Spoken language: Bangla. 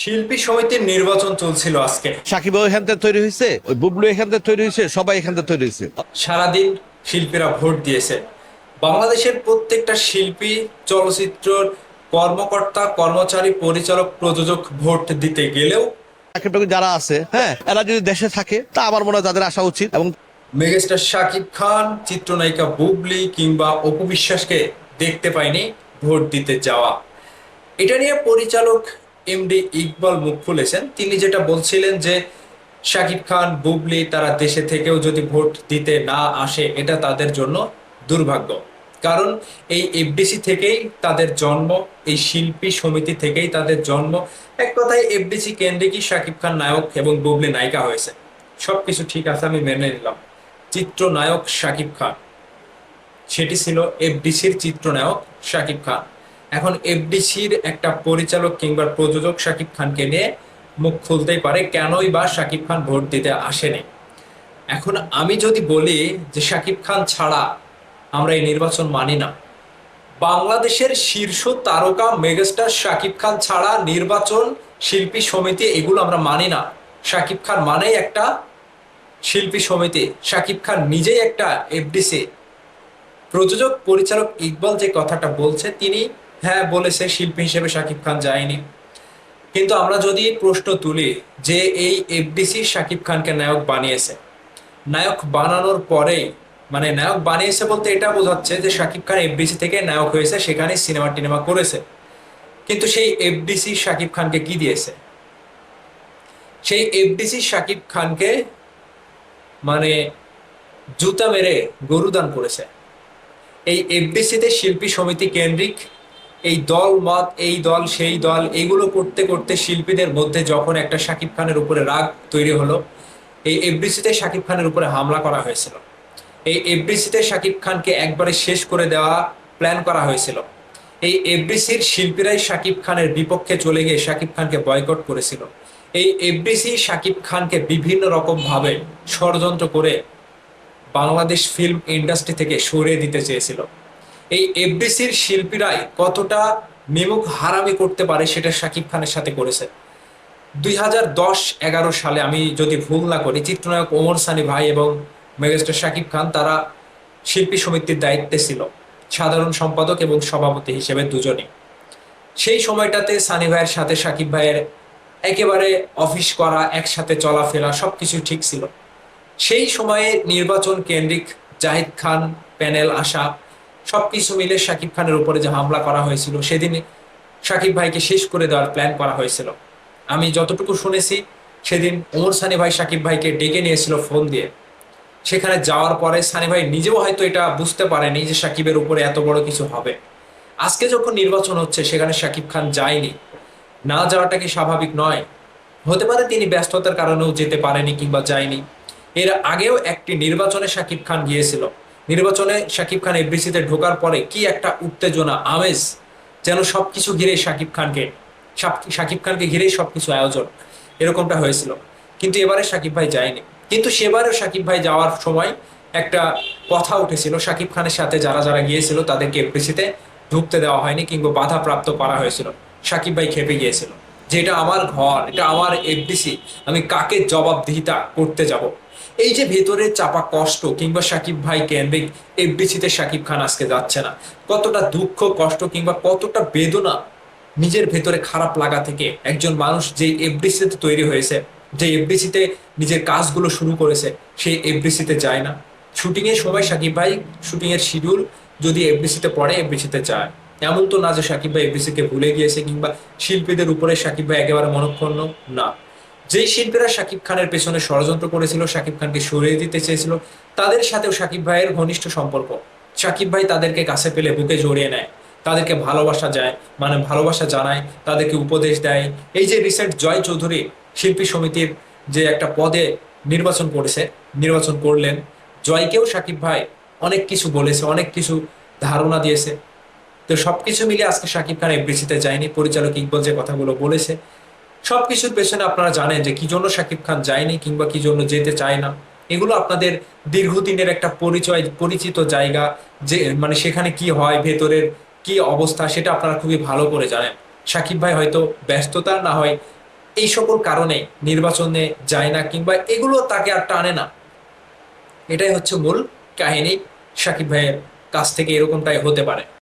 শিল্পী সমিতির নির্বাচন চলছিল আজকে। সাকিবও এখান থেকে তৈরি হয়েছে, ওই বুবলু এখান থেকে তৈরি হয়েছে, সবাই এখান থেকে তৈরি হয়েছে। সারাদিন শিল্পীরা ভোট দিয়েছে। বাংলাদেশের প্রত্যেকটা শিল্পী, চলচ্চিত্রের কর্মকর্তা, কর্মচারী, পরিচালক, প্রযোজক ভোট দিতে গেলেও সাকিব টাকিব যারা আছে, হ্যাঁ, এরা যদি দেশে থাকে তা আমার মনে হয় তাদের আসা উচিত। এবং মেগাস্টার শাকিব খান, চিত্রনায়িকা বুবলি কিংবা অপু বিশ্বাসকে দেখতে পায়নি ভোট দিতে যাওয়া। এটা নিয়ে পরিচালক এমডি ইকবাল মুখ খুলেছেন। তিনি যেটা বলছিলেন যে শাকিব খান, বুবলি তারা দেশে থেকেও যদি ভোট দিতে না আসে এটা তাদের জন্য দুর্ভাগ্য। কারণ এই এফডিসি থেকেই তাদের জন্ম, এই শিল্পী সমিতি থেকেই তাদের জন্ম। এক কথায় এফডিসি কেন্দ্রিকই শাকিব খান নায়ক এবং বুবলি নায়িকা হয়েছে। সবকিছু ঠিক আছে, আমি মেনে নিলাম। চিত্রনায়ক শাকিব খান, সেটি ছিল এফডিসির চিত্রনায়ক শাকিব খান। এখন এফডিসির একটা পরিচালক কিংবা প্রযোজক শাকিব খানকে নিয়ে মুখ খুলতেই পারে, কেনই বা শাকিব খান ভোট দিতে আসেনি। এখন আমি যদি বলি যে শাকিব খান ছাড়া আমরা এই নির্বাচন মানি না, বাংলাদেশের শীর্ষ তারকা মেগাস্টার শাকিব খান ছাড়া নির্বাচন, শিল্পী সমিতি এগুলো আমরা মানি না। শাকিব খান মানেই একটা শিল্পী সমিতি, শাকিব খান নিজেই একটা এফডিসি। প্রযোজক পরিচালক ইকবাল যে কথাটা বলছে, তিনি হ্যাঁ বলেছে শিল্পী হিসেবে শাকিব খান যায়নি। কিন্তু আমরা যদি প্রশ্ন তুলি যে এই এফডিসি শাকিব খানকে নায়ক বানিয়েছে, নায়ক বানানোর পরে, মানে নায়ক বানিয়েছে বলতে এটা বোঝাচ্ছে যে শাকিব খান এফডিসি থেকে নায়ক হয়েছে, সেখানে সিনেমা টিনেমা করেছে। কিন্তু সেই এফডিসি শাকিব খানকে কি দিয়েছে? সেই এফডিসি শাকিব খানকে মানে জুতা মেরে গরু দান করেছে। এই এফডিসিতে শিল্পী সমিতি কেন্দ্রিক এই দল মত, এই দল সেই দল, এইগুলো করতে করতে শিল্পীদের মধ্যে যখন একটা শাকিব খানের উপরে রাগ তৈরি হলো, এই এফডিসিতে শাকিব খানের উপরে হামলা করা হয়েছিল। এই এফডিসিতে শাকিব খানকে একবারে শেষ করে দেওয়া প্ল্যান করা হয়েছিল। এই এফডিসির শিল্পীরাই শাকিব খানের বিপক্ষে চলে গিয়ে শাকিব খানকে বয়কট করেছিল। এই এফডিসি শাকিব খানকে বিভিন্ন রকম ভাবে ষড়যন্ত্র করে বাংলাদেশ ফিল্ম ইন্ডাস্ট্রি থেকে সরিয়ে দিতে চেয়েছিল। এই এফডিসির শিল্পীরাই কতটা নিমুখ হারামি করতে পারে সেটা শাকিব খানের সাথে করেছে। 2010-11 সালে, আমি যদি ভুল না করি, চিত্রনায়ক ওমর সানি ভাই এবং মেগাস্টার শাকিব খান তারা শিল্পী সমিতির দায়িত্বে ছিল, সাধারণ সম্পাদক এবং সভাপতি হিসেবে দুজনই। সেই সময়টাতে সানি ভাইয়ের সাথে শাকিব ভাইয়ের একেবারে অফিস করা, একসাথে চলাফেরা সবকিছু ঠিক ছিল। সেই সময়ে নির্বাচন কেন্দ্রিক জাহিদ খান প্যানেল আসা, সবকিছু মিলে শাকিব খানের উপরে যে হামলা করা হয়েছিল, সেদিন শাকিব ভাইকে শেষ করে দেওয়ার প্ল্যান করা হয়েছিল। আমি যতটুকু শুনেছি, সেদিন ওমর সানি ভাই শাকিব ভাইকে ডেকে নিয়েছিল ফোন দিয়ে। সেখানে যাওয়ার পরে সানি ভাই নিজেও হয়তো এটা বুঝতে পারেনি যে শাকিবের উপরে এত বড় কিছু হবে। আজকে যখন নির্বাচন হচ্ছে সেখানে শাকিব খান যায়নি, না যাওয়াটা কি স্বাভাবিক নয়? হতে পারে তিনি ব্যস্ততার কারণেও যেতে পারেনি কিংবা যায়নি। এর আগেও একটি নির্বাচনে শাকিব খান গিয়েছিল। নির্বাচনে শাকিব খান এফডিসিতে ঢোকার পরে কি একটা উত্তেজনা, আমেজ, যেন সবকিছু ঘিরে শাকিব খানকে ঘিরেই সবকিছু আয়োজন, এরকমটা হয়েছিল। কিন্তু এবারে শাকিব ভাই যায়নি। কিন্তু সেবারও শাকিব ভাই যাওয়ার সময় একটা কথা উঠেছিল, শাকিব খানের সাথে যারা যারা গিয়েছিল তাদেরকে এফডিসিতে ঢুকতে দেওয়া হয়নি কিংবা বাধা প্রাপ্ত করা হয়েছিল। শাকিব ভাই খেপে গিয়েছিল যে এটা আমার ঘর, এটা আমার এফডিসি, আমি কাকে জবাবদিহিতা করতে যাব? এই যে ভেতরে চাপা কষ্ট, কিংবা শাকিব ভাই কেন্দ্রিক এফডিসিতে শাকিব খান আজকে যাচ্ছে না, কতটা দুঃখ কষ্ট কিংবা কতটা বেদনা নিজের ভেতরে খারাপ লাগা থেকে একজন মানুষ যে এফডিসিতে তৈরি হয়েছে, যে এফডিসিতে নিজের কাজগুলো শুরু করেছে, সেই এফডিসিতে যায় না। শুটিং এর সময় শাকিব ভাই শুটিং এর শিডিউল যদি এফডিসিতে পড়ে এফডিসিতে যায়। এমন তো না যে শাকিব ভাই এফডিসি কে ভুলে গিয়েছে কিংবা শিল্পীদের উপরে শাকিব ভাই একেবারে মনক্ষুণ্ণ না। যেই শিল্পীরা শাকিব খানের পেছনে ষড়যন্ত্র করেছিল, শাকিব খানকে সরিয়ে দিতে চেয়েছিল, তাদের সাথেও শাকিব ভাইয়ের ঘনিষ্ঠ সম্পর্ক। শাকিব ভাই তাদেরকে কাছে পেলে বুকে জড়িয়ে নেয়, তাদেরকে ভালোবাসা যায়, মানে ভালোবাসা জানায়, তাদেরকে উপদেশ দেয়। এই যে রিসেন্ট জয় চৌধুরী শিল্পী সমিতির যে একটা পদে নির্বাচন করলেন, জয়কেও শাকিব ভাই অনেক কিছু বলেছে, অনেক কিছু ধারণা দিয়েছে। তো সবকিছু মিলে আজকে শাকিব খান এফডিসিতে যায়নি। পরিচালক ইকবাল যে কথাগুলো বলেছে, সবকিছুর পেছনে আপনারা জানেন যে কি জন্য শাকিব খান যায়নি কিংবা কি জন্য যেতে চায় না। এগুলো আপনাদের দীর্ঘদিনের একটা পরিচয়, পরিচিত জায়গা, যে মানে সেখানে কি হয়, ভেতরের কি অবস্থা, সেটা আপনারা খুবই ভালো করে জানেন। শাকিব ভাই হয়তো ব্যস্ততা না হয় এই সকল কারণে নির্বাচনে যায় না, কিংবা এগুলো তাকে আর টানে না। এটাই হচ্ছে মূল কাহিনী। সাকিব ভাইয়ের কাছ থেকে এরকমটাই হতে পারে।